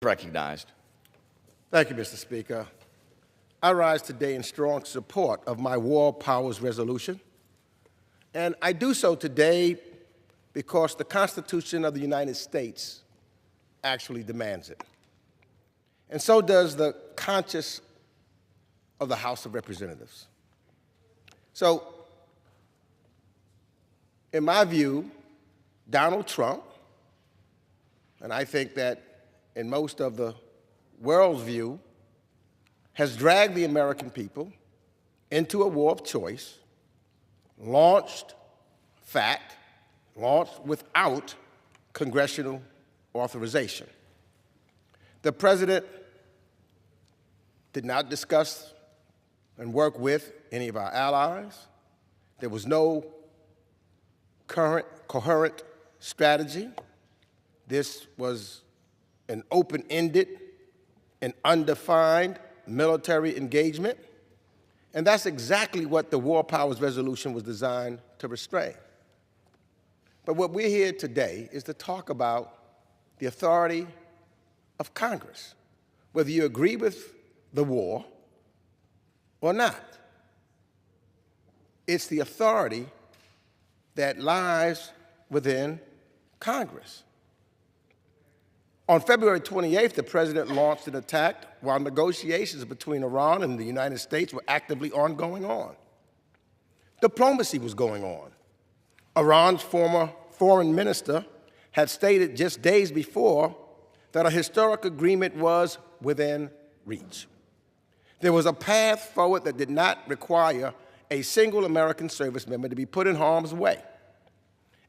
Recognized. Thank you, Mr. Speaker. I rise today in strong support of my War Powers Resolution, and I do so today because the Constitution of the United States actually demands it. And so does the conscience of the House of Representatives. So, in my view, Donald Trump, and I think that in most of the world's view, has dragged the American people into a war of choice, launched without congressional authorization. The president did not discuss and work with any of our allies. There was no coherent strategy. This was an open-ended and undefined military engagement, and that's exactly what the War Powers Resolution was designed to restrain. But what we're here today is to talk about the authority of Congress, whether you agree with the war or not. It's the authority that lies within Congress. On February 28th, the president launched an attack while negotiations between Iran and the United States were actively going on. Diplomacy was going on. Iran's former foreign minister had stated just days before that a historic agreement was within reach. There was a path forward that did not require a single American service member to be put in harm's way.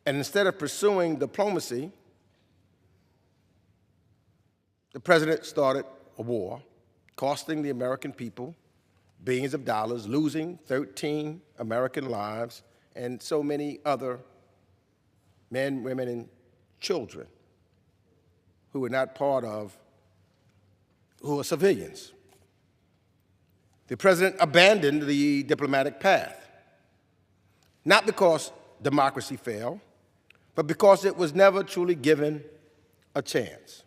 And instead of pursuing diplomacy, the president started a war, costing the American people billions of dollars, losing 13 American lives, and so many other men, women, and children who were not part of, who were civilians. The president abandoned the diplomatic path, not because democracy failed, but because it was never truly given a chance.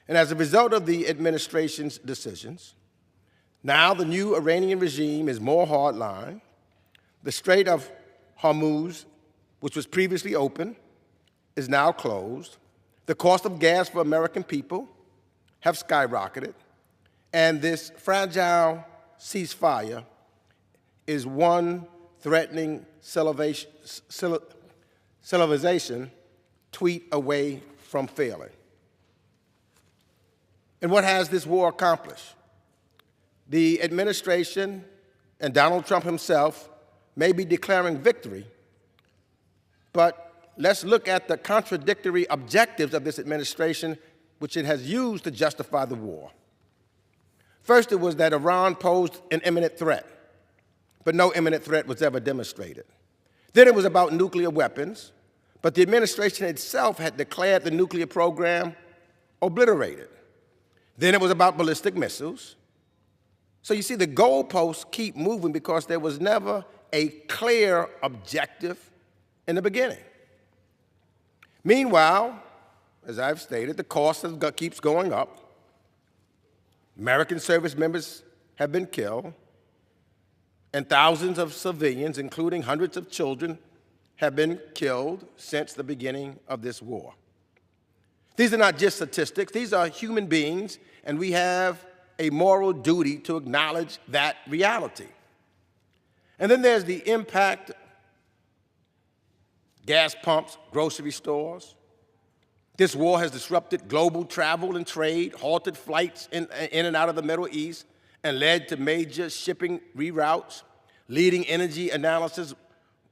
And as a result of the administration's decisions, now the new Iranian regime is more hardline. The Strait of Hormuz, which was previously open, is now closed. The cost of gas for American people have skyrocketed. And this fragile ceasefire is one threatening civilization tweet away from failing. And what has this war accomplished? The administration and Donald Trump himself may be declaring victory, but let's look at the contradictory objectives of this administration, which it has used to justify the war. First, it was that Iran posed an imminent threat, but no imminent threat was ever demonstrated. Then it was about nuclear weapons, but the administration itself had declared the nuclear program obliterated. Then it was about ballistic missiles. So you see, the goalposts keep moving because there was never a clear objective in the beginning. Meanwhile, as I've stated, the cost keeps going up. American service members have been killed, and thousands of civilians, including hundreds of children, have been killed since the beginning of this war. These are not just statistics. These are human beings, and we have a moral duty to acknowledge that reality. And then there's the impact: gas pumps, grocery stores. This war has disrupted global travel and trade, halted flights in and out of the Middle East, and led to major shipping reroutes. Leading energy analysis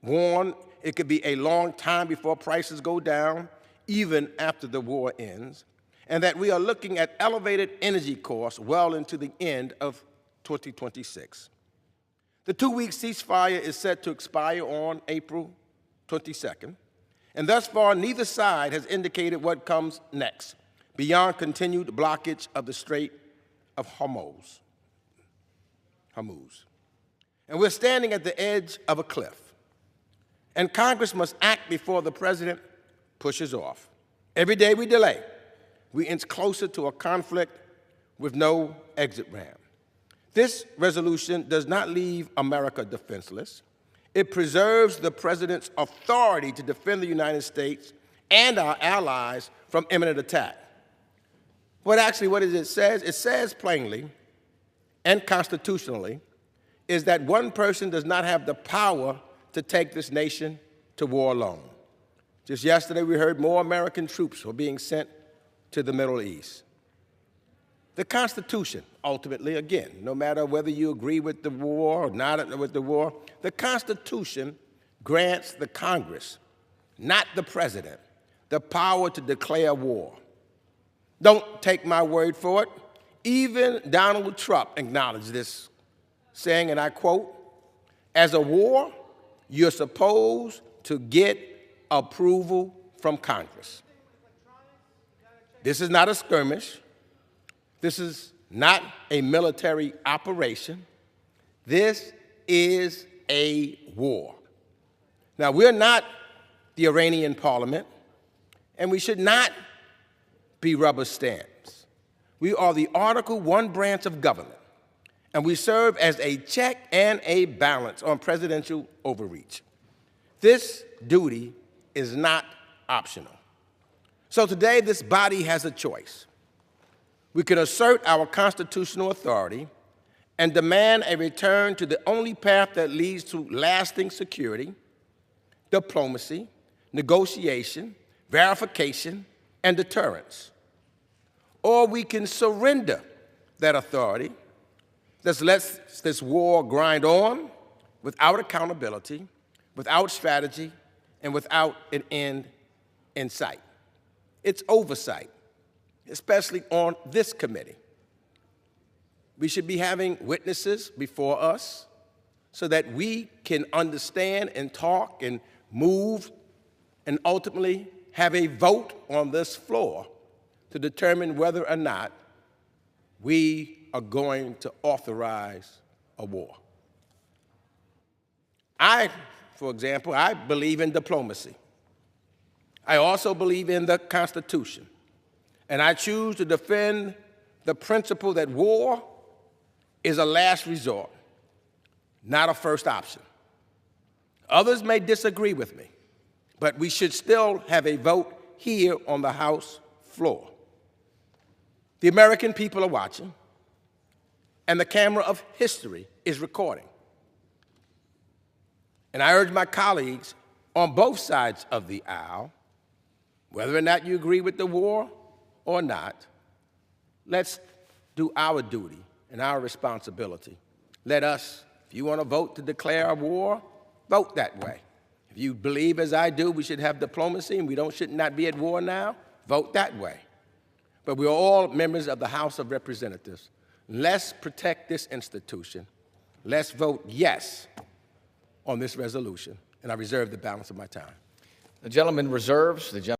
warn it could be a long time before prices go down, even after the war ends, and that we are looking at elevated energy costs well into the end of 2026. The 2-week ceasefire is set to expire on April 22nd, and thus far, neither side has indicated what comes next, beyond continued blockage of the Strait of Hormuz. And we're standing at the edge of a cliff, and Congress must act before the president pushes off. Every day we delay, we inch closer to a conflict with no exit ramp. This resolution does not leave America defenseless. It preserves the President's authority to defend the United States and our allies from imminent attack. But actually, what it says? It says plainly and constitutionally is that one person does not have the power to take this nation to war alone. Just yesterday, we heard more American troops were being sent to the Middle East. The Constitution, ultimately, again, no matter whether you agree with the war or not with the war, the Constitution grants the Congress, not the President, the power to declare war. Don't take my word for it. Even Donald Trump acknowledged this, saying, and I quote, "As a war, you're supposed to get approval from Congress." This is not a skirmish. This is not a military operation. This is a war. Now, we're not the Iranian parliament, and we should not be rubber stamps. We are the Article I branch of government, and we serve as a check and a balance on presidential overreach. This duty is not optional. So today, this body has a choice. We can assert our constitutional authority and demand a return to the only path that leads to lasting security, diplomacy, negotiation, verification, and deterrence. Or we can surrender that authority. Let's let this war grind on without accountability, without strategy, and without an end in sight. It's oversight, especially on this committee. We should be having witnesses before us so that we can understand and talk and move and ultimately have a vote on this floor to determine whether or not we are going to authorize a war. For example, I believe in diplomacy. I also believe in the Constitution. And I choose to defend the principle that war is a last resort, not a first option. Others may disagree with me, but we should still have a vote here on the House floor. The American people are watching, and the camera of history is recording. And I urge my colleagues on both sides of the aisle, whether or not you agree with the war or not, let's do our duty and our responsibility. Let us, if you want to vote to declare a war, vote that way. If you believe, as I do, we should have diplomacy and we should not be at war now, vote that way. But we are all members of the House of Representatives. Let's protect this institution. Let's vote yes on this resolution, and I reserve the balance of my time. The gentleman reserves.